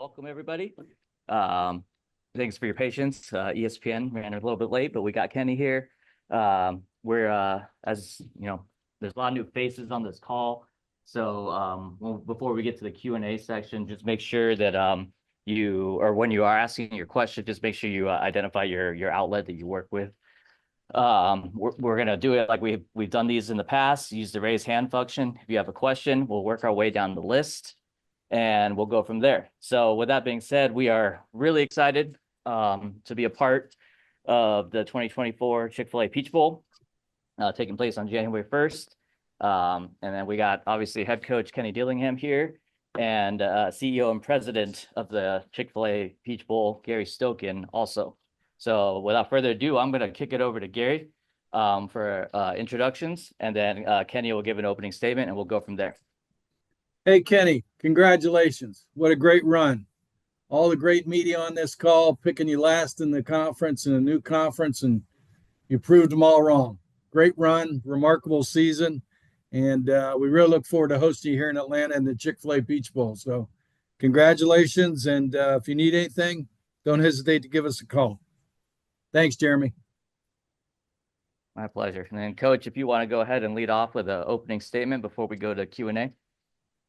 Welcome, everybody. Thanks for your patience. ESPN ran a little bit late, but we got Kenny here. As you know, there's a lot of new faces on this call. So before we get to the Q&A section, just make sure that when you are asking your question, just make sure you identify your outlet that you work with. We're gonna do it like we've done these in the past. Use the raise hand function. If you have a question, we'll work our way down the list, and we'll go from there. So with that being said, we are really excited to be a part of the 2024 Chick-fil-A Peach Bowl taking place on January 1st. And then we got obviously head coach Kenny Dillingham here and CEO and president of the Chick-fil-A Peach Bowl, Gary Stokin, also. So without further ado, I'm going to kick it over to Gary for introductions, and then Kenny will give an opening statement, and we'll go from there. Hey, Kenny, congratulations. What a great run. All the great media on this call, picking you last in the conference, in a new conference, and you proved them all wrong. Great run, remarkable season, and we really look forward to hosting you here in Atlanta in the Chick-fil-A Peach Bowl. So congratulations, and if you need anything, don't hesitate to give us a call. Thanks, Jeremy. My pleasure. And then, Coach, if you want to go ahead and lead off with an opening statement before we go to Q&A.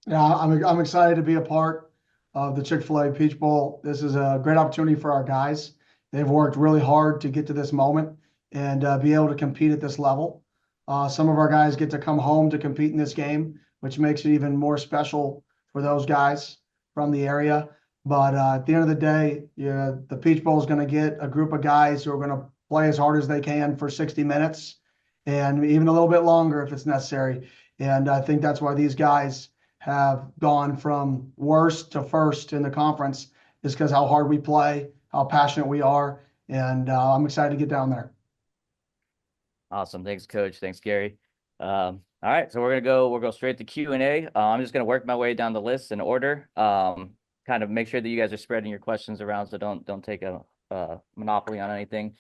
Yeah, I'm excited to be a part of the Chick-fil-A Peach Bowl. This is a great opportunity for our guys. They've worked really hard to get to this moment and be able to compete at this level. Some of our guys get to come home to compete in this game, which makes it even more special for those guys from the area. But at the end of the day, the Peach Bowl is going to get a group of guys who are going to play as hard as they can for 60 minutes and even a little bit longer if it's necessary. And I think that's why these guys have gone from worst to first in the conference, is because how hard we play, how passionate we are, and I'm excited to get down there. Awesome. Thanks, Coach. Thanks, Gary. All right, so we'll go straight to Q&A. I'm just going to work my way down the list in order. Kind of make sure that you guys are spreading your questions around, so don't take a monopoly on anything.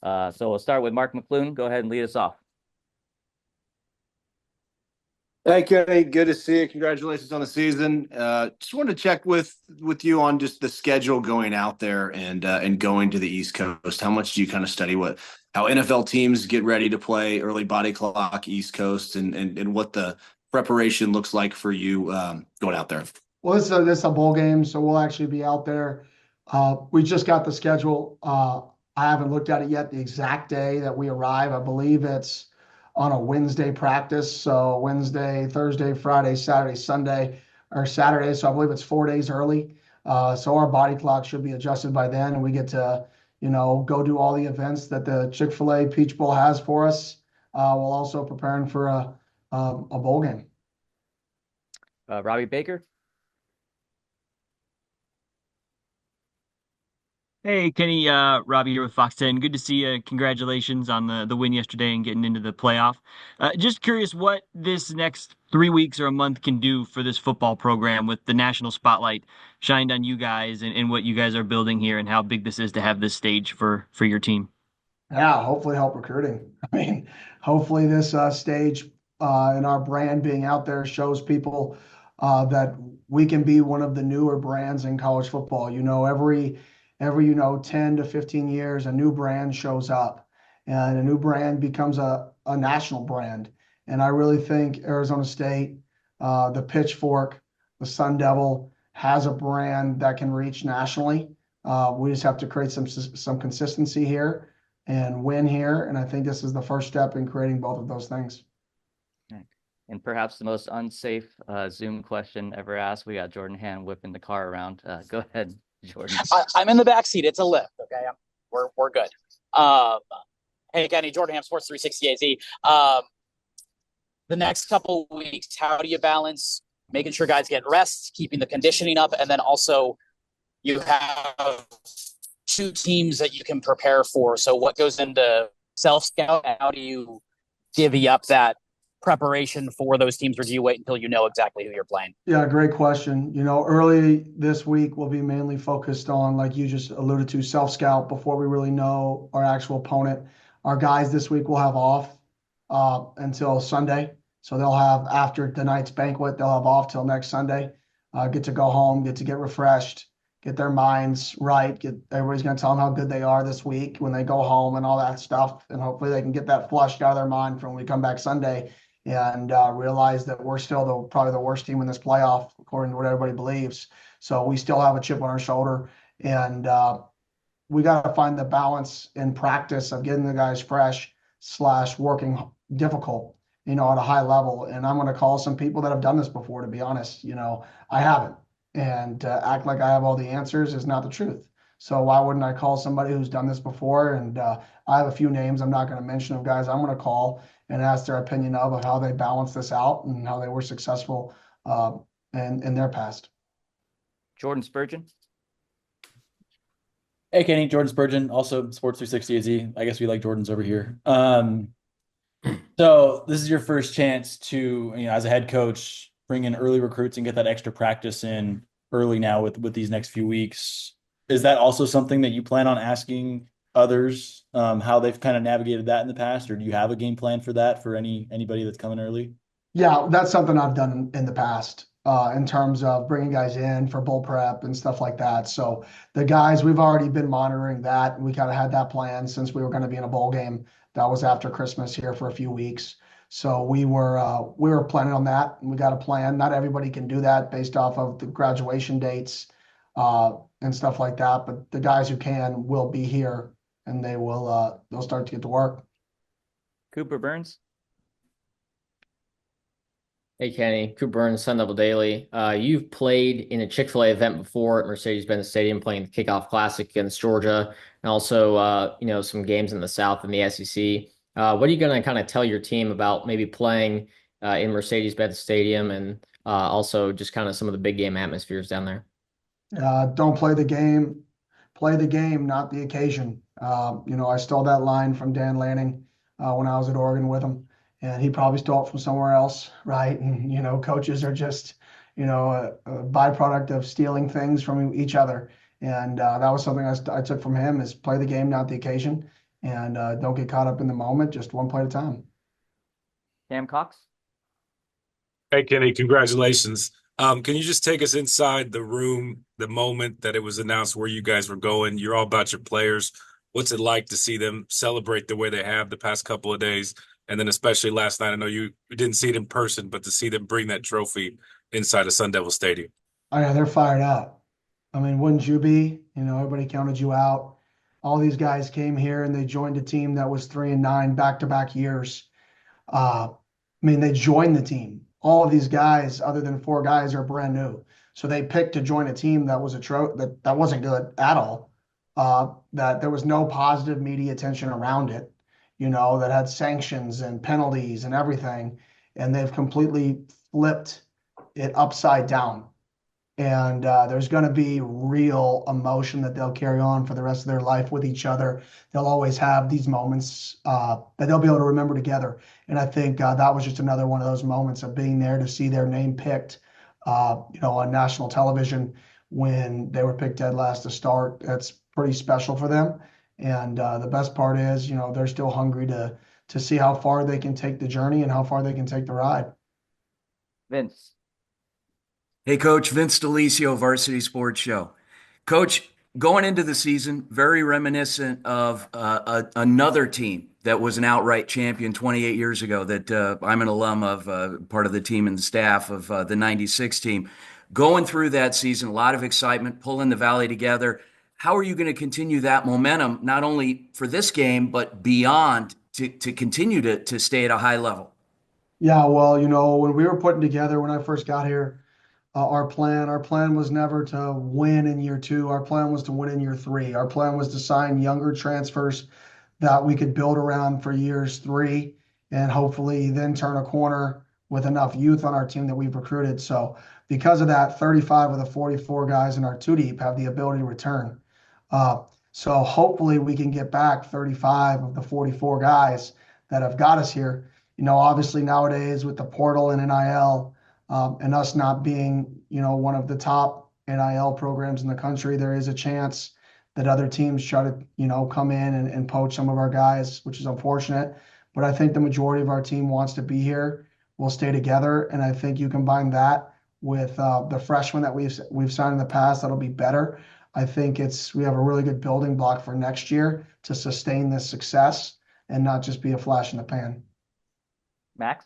So we'll start with Mark McClune. Go ahead and lead us off. Hey, Kenny, good to see you. Congratulations on the season. Just wanted to check with you on just the schedule going out there and going to the East Coast. How much do you kind of study how NFL teams get ready to play early body clock East Coast and what the preparation looks like for you going out there? Well, this is a bowl game, so we'll actually be out there. We just got the schedule. I haven't looked at it yet, the exact day that we arrive. I believe it's on a Wednesday practice. So Wednesday, Thursday, Friday, Saturday, Sunday, or Saturday. So I believe it's 4 days early. So our body clock should be adjusted by then, and we get to, go do all the events that the Chick-fil-A Peach Bowl has for us, while also preparing for a bowl game. Robbie Baker. Hey, Kenny, Robbie here with Fox 10. Good to see you. Congratulations on the win yesterday and getting into the playoff. Just curious what this next 3 weeks or a month can do for this football program with the national spotlight shined on you guys and what you guys are building here and how big this is to have this stage for your team. Yeah, hopefully help recruiting. I mean, hopefully this stage and our brand being out there shows people that we can be one of the newer brands in college football. Every 10 to 15 years, a new brand shows up and a new brand becomes a national brand. And I really think Arizona State, the Pitchfork, the Sun Devil has a brand that can reach nationally. We just have to create some consistency here and win here. And I think this is the first step in creating both of those things. And perhaps the most unsafe Zoom question ever asked. We got Jordan Hand whipping the car around. Go ahead, Jordan. I'm in the back seat. It's a lift. Okay, we're good. Hey, Kenny, Jordan Ham, Sports 360 AZ. The next couple of weeks, how do you balance making sure guys get rest, keeping the conditioning up, and then also you have 2 teams that you can prepare for. So what goes into self-scout? How do you divvy up that preparation for those teams, or do you wait until you know exactly who you're playing? Yeah, great question. Early this week we'll be mainly focused on, like you just alluded to, self-scout before we really know our actual opponent. Our guys this week will have off until Sunday. So they'll have, after tonight's banquet, they'll have off till next Sunday, get to go home, get to get refreshed, get their minds right. Everybody's going to tell them how good they are this week when they go home and all that stuff. And hopefully they can get that flushed out of their mind from when we come back Sunday and realize that we're still probably the worst team in this playoff, according to what everybody believes. So we still have a chip on our shoulder, and we got to find the balance in practice of getting the guys fresh / working difficult, at a high level. And I'm going to call some people that have done this before, to be honest. I haven't. And act like I have all the answers is not the truth. So why wouldn't I call somebody who's done this before? And I have a few names I'm not going to mention of guys I'm going to call and ask their opinion of how they balance this out and how they were successful in their past. Jordan Spurgeon. Hey, Kenny, Jordan Spurgeon, also Sports 360 AZ. I guess we like Jordan's over here. So this is your first chance to, as a head coach, bring in early recruits and get that extra practice in early now with these next few weeks. Is that also something that you plan on asking others how they've kind of navigated that in the past, or do you have a game plan for that for anybody that's coming early? Yeah, that's something I've done in the past in terms of bringing guys in for bowl prep and stuff like that. So the guys, we've already been monitoring that. And we kind of had that plan since we were going to be in a bowl game. That was after Christmas here for a few weeks. So we were planning on that, and we got a plan. Not everybody can do that based off of the graduation dates and stuff like that. But the guys who can will be here, and they'll start to get to work. Cooper Burns. Hey, Kenny, Cooper Burns, Sun Devil Daily. You've played in a Chick-fil-A event before at Mercedes-Benz Stadium, playing the Kickoff Classic against Georgia, and also, some games in the South in the SEC. What are you going to kind of tell your team about maybe playing in Mercedes-Benz Stadium and also just kind of some of the big game atmospheres down there? Don't play the game. Play the game, not the occasion. I stole that line from Dan Lanning when I was at Oregon with him. And he probably stole it from somewhere else, right? And, coaches are just, a byproduct of stealing things from each other. And that was something I took from him, is play the game, not the occasion. And don't get caught up in the moment, just one play at a time. Cam Cox. Hey, Kenny, congratulations. Can you just take us inside the room, the moment that it was announced where you guys were going? You're all about your players. What's it like to see them celebrate the way they have the past couple of days? And then especially last night, I know you didn't see it in person, but to see them bring that trophy inside of Sun Devil Stadium. Oh, yeah, they're fired up. I mean, wouldn't you be? Everybody counted you out. All these guys came here and they joined a team that was 3-9 back-to-back years. They joined the team. All of these guys, other than 4 guys, are brand new. So they picked to join a team that was that wasn't good at all. That there was no positive media attention around it. That had sanctions and penalties and everything, and they've completely flipped it upside down. And there's going to be real emotion that they'll carry on for the rest of their life with each other. They'll always have these moments that they'll be able to remember together. And I think that was just another one of those moments of being there to see their name picked, on national television when they were picked dead last to start. That's pretty special for them. And the best part is, they're still hungry to see how far they can take the journey and how far they can take the ride. Vince. Hey, Coach. Vince DeLisio, Varsity Sports Show. Coach, going into the season, very reminiscent of another team that was an outright champion 28 years ago that I'm an alum of, part of the team and the staff of the 96 team. Going through that season, a lot of excitement, pulling the Valley together. How are you going to continue that momentum, not only for this game, but beyond to continue to stay at a high level? Yeah, well, when we were putting together, when I first got here, our plan was never to win in year 2. Our plan was to win in year 3. Our plan was to sign younger transfers that we could build around for years 3 and hopefully then turn a corner with enough youth on our team that we've recruited. So because of that, 35 of the 44 guys in our 2 deep have the ability to return. So hopefully we can get back 35 of the 44 guys that have got us here. Obviously nowadays with the portal and NIL, and us not being, one of the top NIL programs in the country, there is a chance that other teams try to, come in and poach some of our guys, which is unfortunate. But I think the majority of our team wants to be here. We'll stay together, and I think you combine that with the freshmen that we've signed in the past, that'll be better. I think we have a really good building block for next year to sustain this success and not just be a flash in the pan. Max?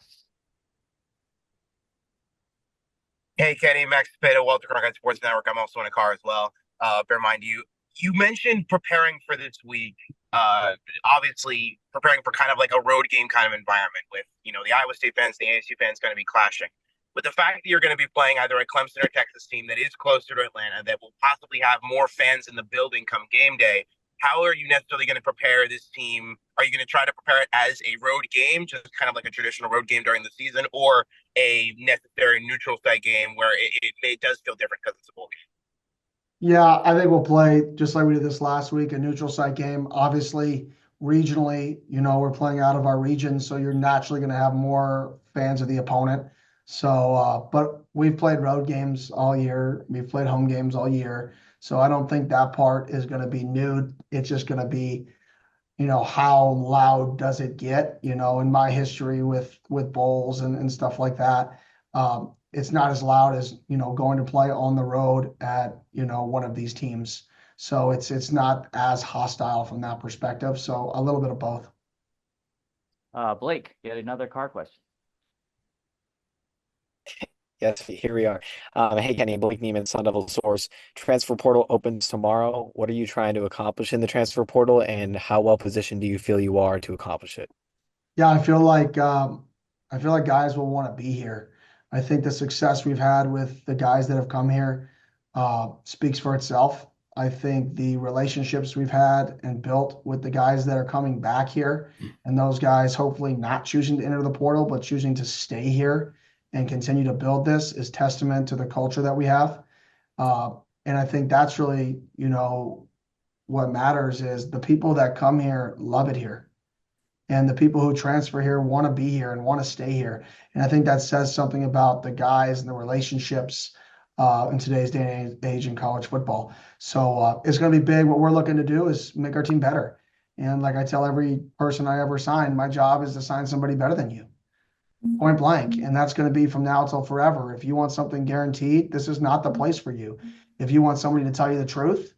Hey, Kenny, Max Peta, Walter Cronkite Sports Network. I'm also in a car as well. Bear in mind, you mentioned preparing for this week. Obviously, preparing for kind of like a road game kind of environment with the Iowa State fans, the ASU fans going to be clashing. With the fact that you're going to be playing either a Clemson or Texas team that is closer to Atlanta, that will possibly have more fans in the building come game day, how are you necessarily going to prepare this team? Are you going to try to prepare it as a road game, just kind of like a traditional road game during the season, or a necessary neutral site game where it does feel different because it's a bowl game? Yeah, I think we'll play just like we did this last week, a neutral site game. Obviously, regionally, we're playing out of our region, so you're naturally going to have more fans of the opponent. So, but we've played road games all year. We've played home games all year. So I don't think that part is going to be new. It's just going to be, how loud does it get? In my history with bowls and stuff like that, it's not as loud as going to play on the road at one of these teams. So it's not as hostile from that perspective. So a little bit of both. Blake, you had another car question. Yes, here we are. Hey, Kenny, Blake Neiman, Sun Devil Source. Transfer portal opens tomorrow. What are you trying to accomplish in the transfer portal, and how well positioned do you feel you are to accomplish it? Yeah, I feel like guys will want to be here. I think the success we've had with the guys that have come here speaks for itself. I think the relationships we've had and built with the guys that are coming back here, and those guys hopefully not choosing to enter the portal, but choosing to stay here and continue to build this, is testament to the culture that we have. And I think that's really, what matters is the people that come here love it here. And the people who transfer here want to be here and want to stay here. And I think that says something about the guys and the relationships in today's day and age in college football. So it's going to be big. What we're looking to do is make our team better. And like I tell every person I ever sign, my job is to sign somebody better than you. Point blank. And that's going to be from now till forever. If you want something guaranteed, this is not the place for you. If you want somebody to tell you the truth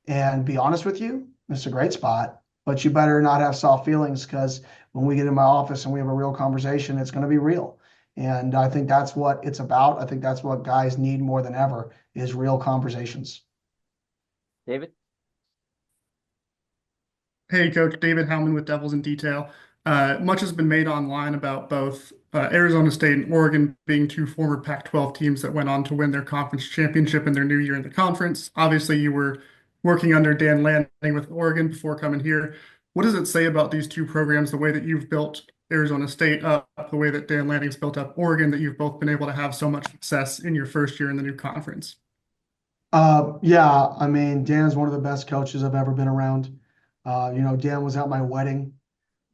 and be honest with you, it's a great spot. But you better not have soft feelings, because when we get in my office and we have a real conversation, it's going to be real. And I think that's what it's about. I think that's what guys need more than ever, is real conversations. David? Hey, Coach. David Howman with Devils in Detail. Much has been made online about both Arizona State and Oregon being two former Pac-12 teams that went on to win their conference championship in their new year in the conference. Obviously, you were working under Dan Lanning with Oregon before coming here. What does it say about these two programs, the way that you've built Arizona State up, the way that Dan Lanning's built up Oregon, that you've both been able to have so much success in your first year in the new conference? Yeah, I mean, Dan's one of the best coaches I've ever been around. Dan was at my wedding.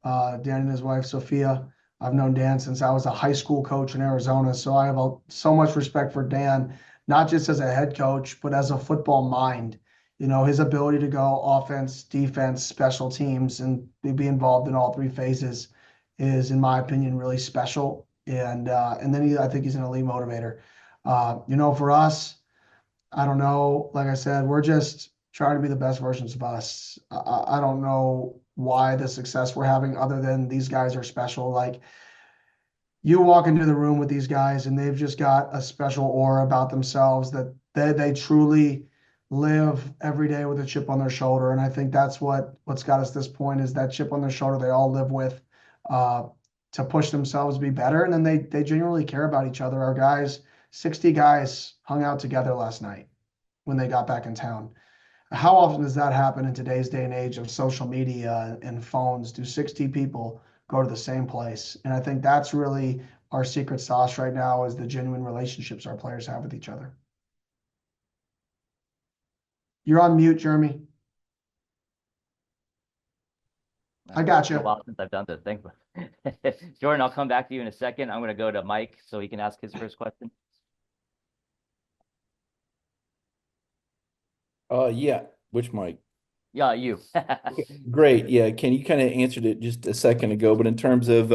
Dan and his wife, Sophia. I've known Dan since I was a high school coach in Arizona. So I have so much respect for Dan, not just as a head coach, but as a football mind. His ability to go offense, defense, special teams, and be involved in all three phases is, in my opinion, really special. And then I think he's an elite motivator. For us, I don't know. Like I said, we're just trying to be the best versions of us. I don't know why the success we're having, other than these guys are special. Like, you walk into the room with these guys and they've just got a special aura about themselves, that they truly live every day with a chip on their shoulder. And I think that's what's got us this point, is that chip on their shoulder they all live with, to push themselves to be better. And then they genuinely care about each other. Our guys, 60 guys hung out together last night when they got back in town. How often does that happen in today's day and age of social media and phones? Do 60 people go to the same place? And I think that's really our secret sauce right now, is the genuine relationships our players have with each other. You're on mute, Jeremy. I got you. A while since I've done this. Thanks. Jordan, I'll come back to you in a second. I'm going to go to Mike so he can ask his first question. Yeah. Which Mike? Yeah, you. Great. Yeah. Ken, you kind of answered it just a second ago, but in terms of,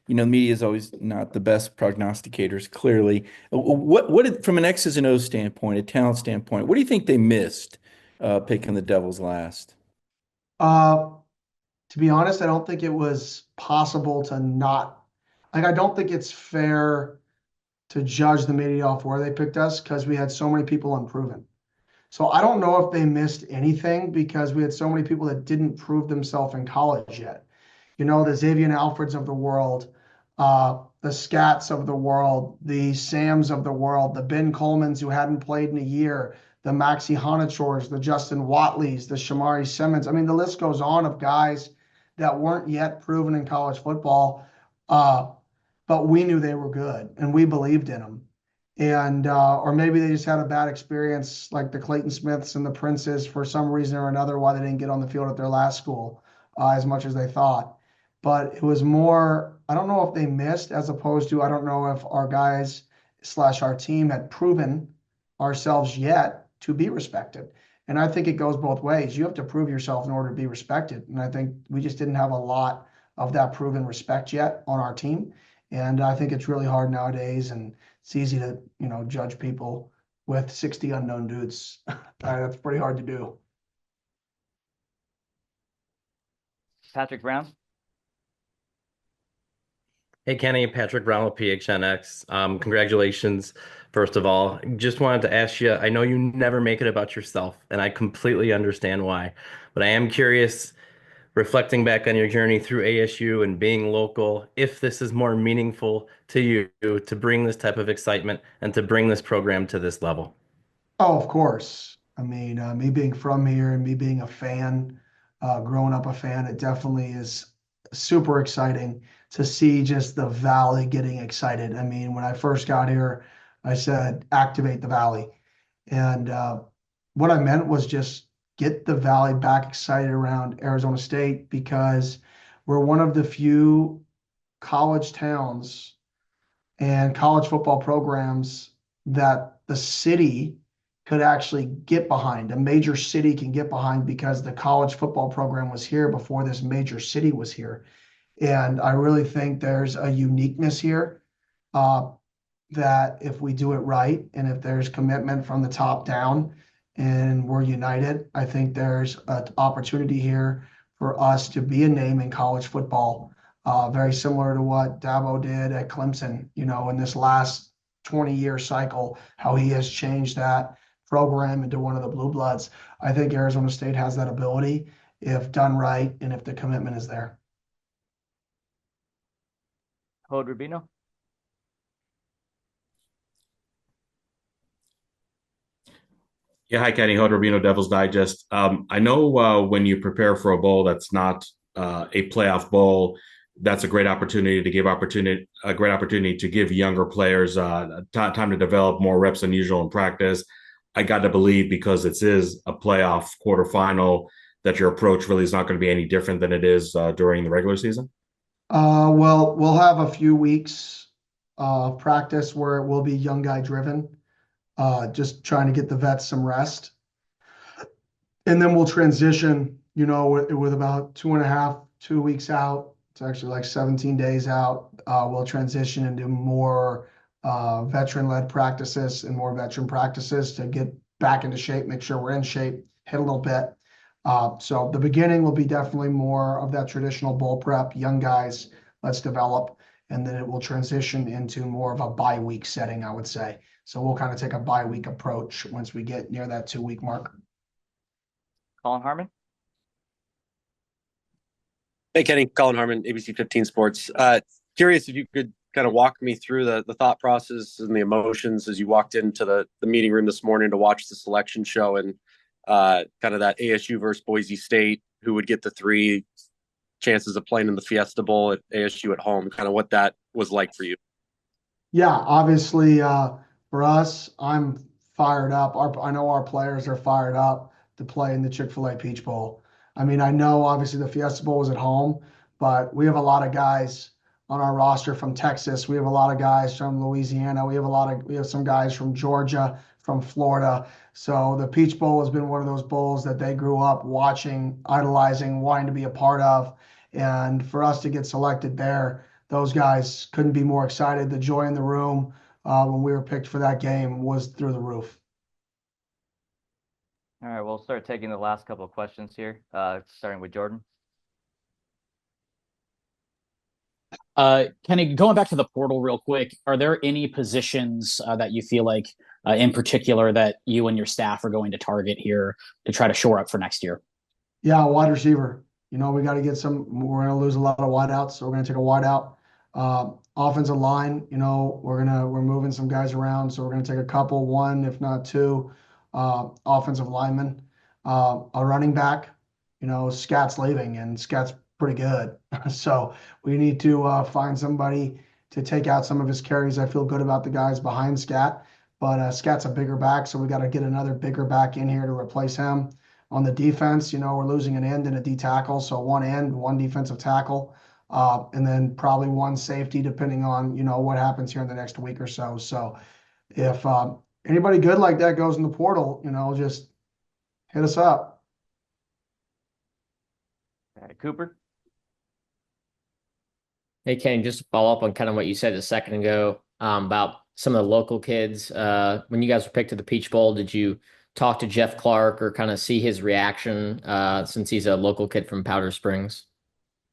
media is always not the best prognosticators, clearly. What from an X's and O's standpoint, a talent standpoint, what do you think they missed picking the Devils last? To be honest, I don't think it was possible to not, like, I don't think it's fair to judge the media off where they picked us because we had so many people unproven. So I don't know if they missed anything because we had so many people that didn't prove themselves in college yet. You know, the Xavier Alfreds of the world, the Scats of the world, the Sams of the world, the Ben Colemans who hadn't played in a year, the Maxi Honachors, the Justin Watleys, the Shamari Simmons. I mean, the list goes on of guys that weren't yet proven in college football, but we knew they were good and we believed in them. And or maybe they just had a bad experience, like the Clayton Smiths and the Princes, for some reason or another, why they didn't get on the field at their last school as much as they thought. But it was more, I don't know if they missed, as opposed to, I don't know if our guys / our team had proven ourselves yet to be respected. And I think it goes both ways. You have to prove yourself in order to be respected. And I think we just didn't have a lot of that proven respect yet on our team. And I think it's really hard nowadays, and it's easy to, judge people with 60 unknown dudes. That's pretty hard to do. Patrick Brown. Hey, Kenny, Patrick Brown with PHNX. Congratulations, first of all. Just wanted to ask you, I know you never make it about yourself, and I completely understand why, but I am curious, reflecting back on your journey through ASU and being local, if this is more meaningful to you to bring this type of excitement and to bring this program to this level. Oh, of course. I mean, me being from here and me being a fan, growing up a fan, it definitely is super exciting to see just the Valley getting excited. I mean, when I first got here, I said, activate the Valley. And what I meant was just get the Valley back excited around Arizona State, because we're one of the few college towns and college football programs that the city could actually get behind. A major city can get behind because the college football program was here before this major city was here. And I really think there's a uniqueness here that if we do it right, and if there's commitment from the top down and we're united, I think there's an opportunity here for us to be a name in college football, very similar to what Dabo did at Clemson, in this last 20-year cycle, how he has changed that program into one of the blue bloods. I think Arizona State has that ability if done right and if the commitment is there. Hode Rubino. Yeah, hi, Kenny. Hode Rubino, Devil's Digest. I know when you prepare for a bowl that's not a playoff bowl, that's a great opportunity to give younger players time to develop more reps than usual in practice. I got to believe, because it is a playoff quarterfinal, that your approach really is not going to be any different than it is during the regular season. Well, we'll have a few weeks of practice where it will be young guy driven, just trying to get the vets some rest. And then we'll transition, with about 2 weeks out. It's actually like 17 days out. We'll transition into more veteran-led practices and more veteran practices to get back into shape, make sure we're in shape, hit a little bit. So the beginning will be definitely more of that traditional bowl prep, young guys, let's develop, and then it will transition into more of a bye-week setting, I would say. So we'll kind of take a bye-week approach once we get near that 2-week mark. Colin Harmon. Hey, Kenny, Colin Harmon, ABC 15 Sports. Curious if you could kind of walk me through the thought process and the emotions as you walked into the meeting room this morning to watch the selection show, and kind of that ASU versus Boise State, who would get the 3 chances of playing in the Fiesta Bowl at ASU at home, kind of what that was like for you. Yeah, obviously for us, I'm fired up. I know our players are fired up to play in the Chick-fil-A Peach Bowl. I mean, I know obviously the Fiesta Bowl was at home, but we have a lot of guys on our roster from Texas. We have a lot of guys from Louisiana. We have some guys from Georgia, from Florida. So the Peach Bowl has been one of those bowls that they grew up watching, idolizing, wanting to be a part of. And for us to get selected there, those guys couldn't be more excited. The joy in the room when we were picked for that game was through the roof. All right, we'll start taking the last couple of questions here, starting with Jordan. Kenny, going back to the portal real quick, are there any positions that you feel like in particular that you and your staff are going to target here to try to shore up for next year? Yeah, wide receiver. We got to get some. We're going to lose a lot of wideouts, so we're going to take a wideout. Offensive line. We're moving some guys around, so we're going to take a couple, one if not two, offensive linemen. A running back. Scat's leaving, and Scat's pretty good, so we need to find somebody to take out some of his carries. I feel good about the guys behind Scat, but Scat's a bigger back, so we got to get another bigger back in here to replace him. On the defense, we're losing an end and a D tackle, so one end, one defensive tackle, and then probably one safety, depending on what happens here in the next week or so. So, if anybody good like that goes in the portal, just hit us up. All right, Cooper. Hey, Kenny, just to follow up on kind of what you said a second ago about some of the local kids. When you guys were picked to the Peach Bowl, did you talk to Jeff Clark or kind of see his reaction since he's a local kid from Powder Springs?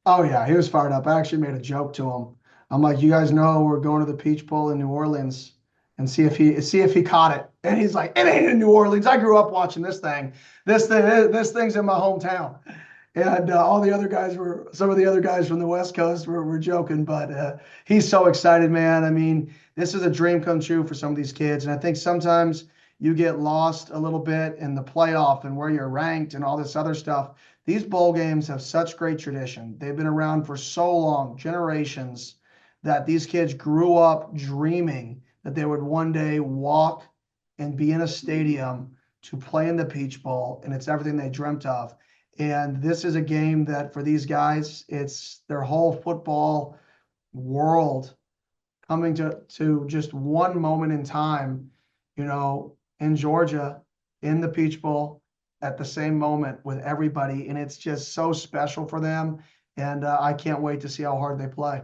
Oh yeah, he was fired up. I actually made a joke to him. I'm like, you guys know we're going to the Peach Bowl in New Orleans, and see if he caught it. And he's like, it ain't in New Orleans. I grew up watching this thing. This thing's in my hometown. And some of the other guys from the West Coast were joking, but he's so excited, man. I mean, this is a dream come true for some of these kids. And I think sometimes you get lost a little bit in the playoff and where you're ranked and all this other stuff. These bowl games have such great tradition. They've been around for so long, generations, that these kids grew up dreaming that they would one day walk and be in a stadium to play in the Peach Bowl, and it's everything they dreamt of. And this is a game that for these guys, it's their whole football world coming to just one moment in time, in Georgia, in the Peach Bowl, at the same moment with everybody. And it's just so special for them. And I can't wait to see how hard they play.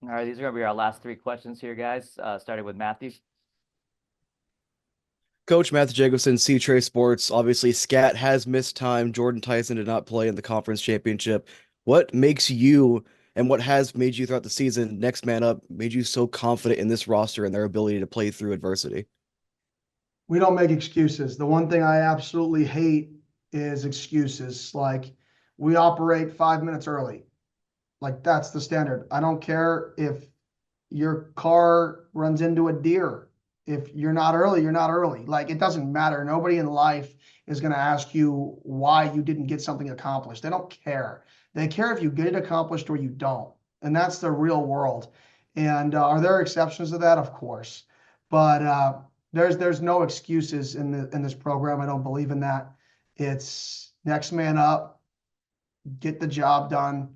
All right, these are going to be our last three questions here, guys, starting with Matthew. Coach Matthew Jacobson, C-Tray Sports. Obviously, Scat has missed time. Jordan Tyson did not play in the conference championship. What makes you and what has made you throughout the season, next man up, made you so confident in this roster and their ability to play through adversity? We don't make excuses. The one thing I absolutely hate is excuses. Like, we operate 5 minutes early. Like, that's the standard. I don't care if your car runs into a deer. If you're not early, you're not early. Like, it doesn't matter. Nobody in life is going to ask you why you didn't get something accomplished. They don't care. They care if you get it accomplished or you don't. And that's the real world. And are there exceptions to that? Of course. But there's no excuses in this program. I don't believe in that. It's next man up, get the job done,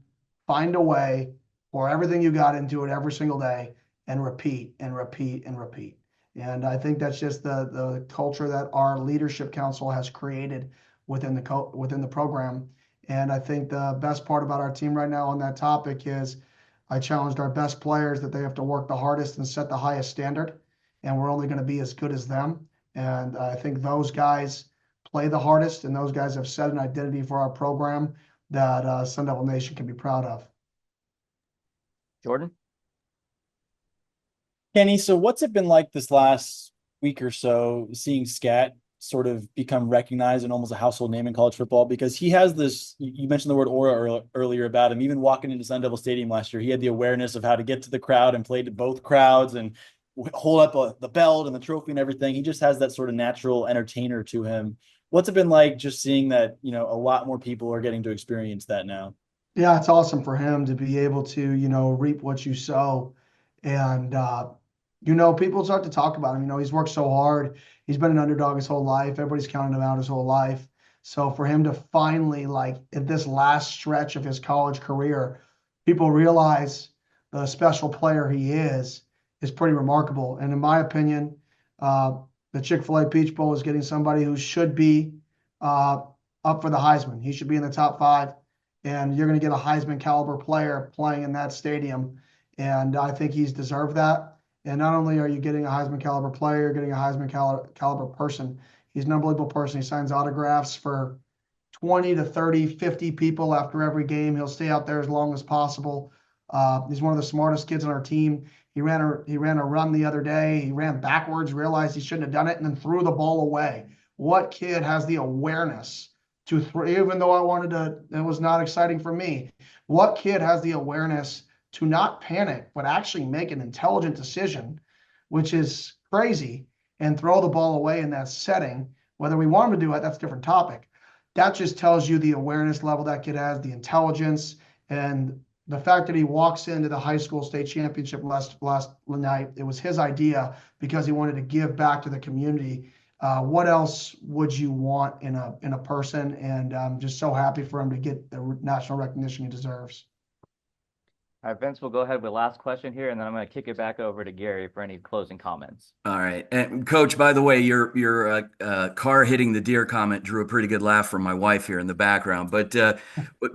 find a way, pour everything you got into it every single day, and repeat and repeat and repeat. And I think that's just the culture that our leadership council has created within the program. And I think the best part about our team right now on that topic is I challenged our best players that they have to work the hardest and set the highest standard. And we're only going to be as good as them. And I think those guys play the hardest, and those guys have set an identity for our program that Sun Devil Nation can be proud of. Jordan? Kenny, so what's it been like this last week or so, seeing Scat sort of become recognized and almost a household name in college football? Because he has this, you mentioned the word aura earlier about him. Even walking into Sun Devil Stadium last year, he had the awareness of how to get to the crowd and play to both crowds and hold up the belt and the trophy and everything. He just has that sort of natural entertainer to him. What's it been like just seeing that, a lot more people are getting to experience that now? Yeah, it's awesome for him to be able to, reap what you sow. And, people start to talk about him. He's worked so hard. He's been an underdog his whole life. Everybody's counting him out his whole life. So for him to finally, like, at this last stretch of his college career, people realize the special player he is pretty remarkable. And in my opinion, the Chick-fil-A Peach Bowl is getting somebody who should be up for the Heisman. He should be in the top 5. And you're going to get a Heisman caliber player playing in that stadium. And I think he's deserved that. And not only are you getting a Heisman caliber player, you're getting a Heisman caliber person. He's an unbelievable person. He signs autographs for 20 to 30, 50 people after every game. He'll stay out there as long as possible. He's one of the smartest kids on our team. He ran a run the other day. He ran backwards, realized he shouldn't have done it, and then threw the ball away. What kid has the awareness to throw, even though it was not exciting for me. What kid has the awareness to not panic, but actually make an intelligent decision, which is crazy, and throw the ball away in that setting? Whether we want him to do it, that's a different topic. That just tells you the awareness level that kid has, the intelligence, and the fact that he walks into the high school state championship last night. It was his idea because he wanted to give back to the community. What else would you want in a person? And I'm just so happy for him to get the national recognition he deserves. All right, Vince, we'll go ahead with the last question here, and then I'm going to kick it back over to Gary for any closing comments. All right. And Coach, by the way, your car hitting the deer comment drew a pretty good laugh from my wife here in the background. But the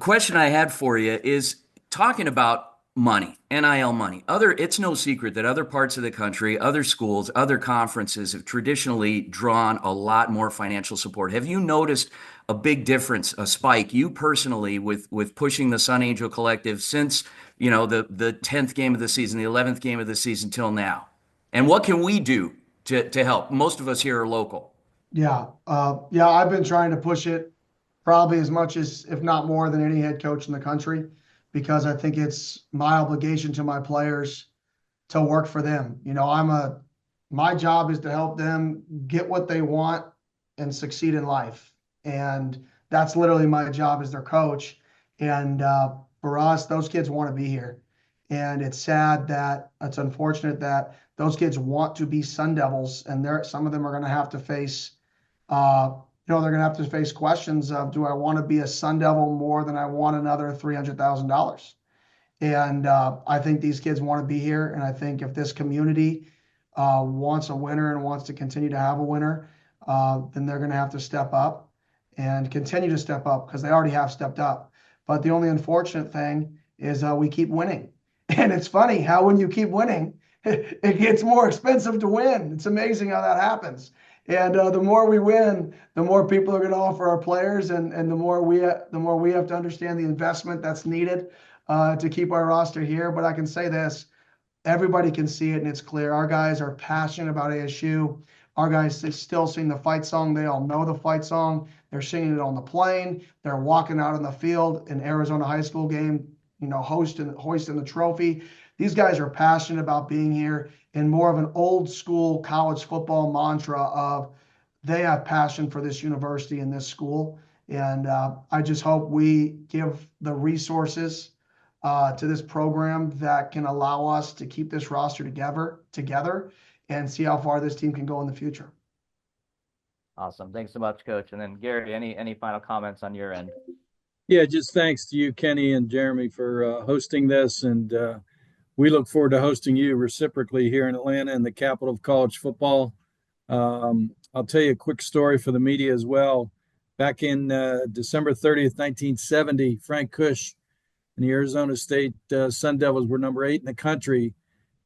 question I had for you is talking about money, NIL money. It's no secret that other parts of the country, other schools, other conferences have traditionally drawn a lot more financial support. Have you noticed a big difference, a spike, you personally, with pushing the Sun Angel Collective since, the 10th game of the season, the 11th game of the season till now? And what can we do to help? Most of us here are local. Yeah. I've been trying to push it probably as much as, if not more than any head coach in the country, because I think it's my obligation to my players to work for them. My job is to help them get what they want and succeed in life. And that's literally my job as their coach. And for us, those kids want to be here. And it's unfortunate that those kids want to be Sun Devils, and some of them are going to have to face, they're going to have to face questions of, do I want to be a Sun Devil more than I want another $300,000? And I think these kids want to be here. And I think if this community wants a winner and wants to continue to have a winner, then they're going to have to step up and continue to step up, because they already have stepped up. But the only unfortunate thing is we keep winning. And it's funny how when you keep winning, it gets more expensive to win. It's amazing how that happens. And the more we win, the more people are going to offer our players, and the more we have to understand the investment that's needed to keep our roster here. But I can say this: everybody can see it, and it's clear. Our guys are passionate about ASU. Our guys still sing the fight song. They all know the fight song. They're singing it on the plane. They're walking out on the field in Arizona high school game, hoisting the trophy. These guys are passionate about being here, in more of an old school college football mantra of, they have passion for this university and this school. And I just hope we give the resources to this program that can allow us to keep this roster together and see how far this team can go in the future. Awesome. Thanks so much, Coach. And then Gary, any final comments on your end? Yeah, just thanks to you, Kenny and Jeremy, for hosting this. And we look forward to hosting you reciprocally here in Atlanta, in the capital of college football. I'll tell you a quick story for the media as well. Back in December 30th, 1970, Frank Kush and the Arizona State Sun Devils were number 8 in the country,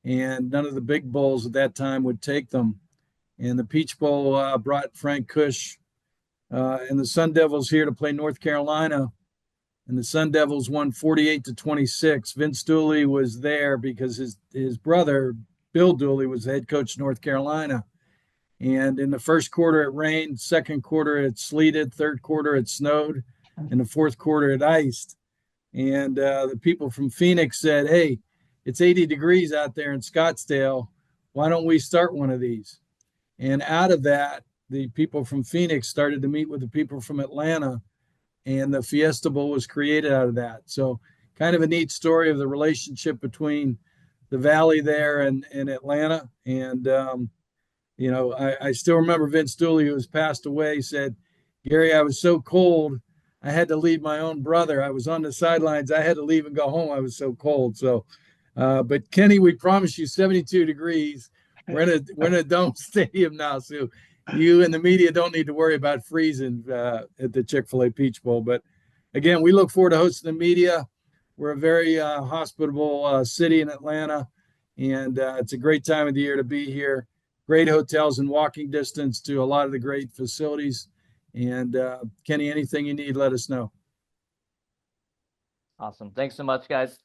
and none of the big bowls at that time would take them. And the Peach Bowl brought Frank Kush and the Sun Devils here to play North Carolina. And the Sun Devils won 48-26. Vince Dooley was there because his brother, Bill Dooley, was the head coach of North Carolina. And in the first quarter, it rained. Second quarter, it sleeted. Third quarter, it snowed. In the fourth quarter, it iced. And the people from Phoenix said, hey, it's 80 degrees out there in Scottsdale. Why don't we start one of these? And out of that, the people from Phoenix started to meet with the people from Atlanta, and the Fiesta Bowl was created out of that. So kind of a neat story of the relationship between the Valley there and Atlanta. And, I still remember Vince Dooley, who has passed away, said, Gary, I was so cold, I had to leave my own brother. I was on the sidelines. I had to leave and go home. I was so cold. So, but Kenny, we promise you 72 degrees. We're in a dome stadium now, so you and the media don't need to worry about freezing at the Chick-fil-A Peach Bowl. But again, we look forward to hosting the media. We're a very hospitable city in Atlanta, And it's a great time of the year to be here. Great hotels and walking distance to a lot of the great facilities. And Kenny, anything you need, let us know. Awesome. Thanks so much, guys.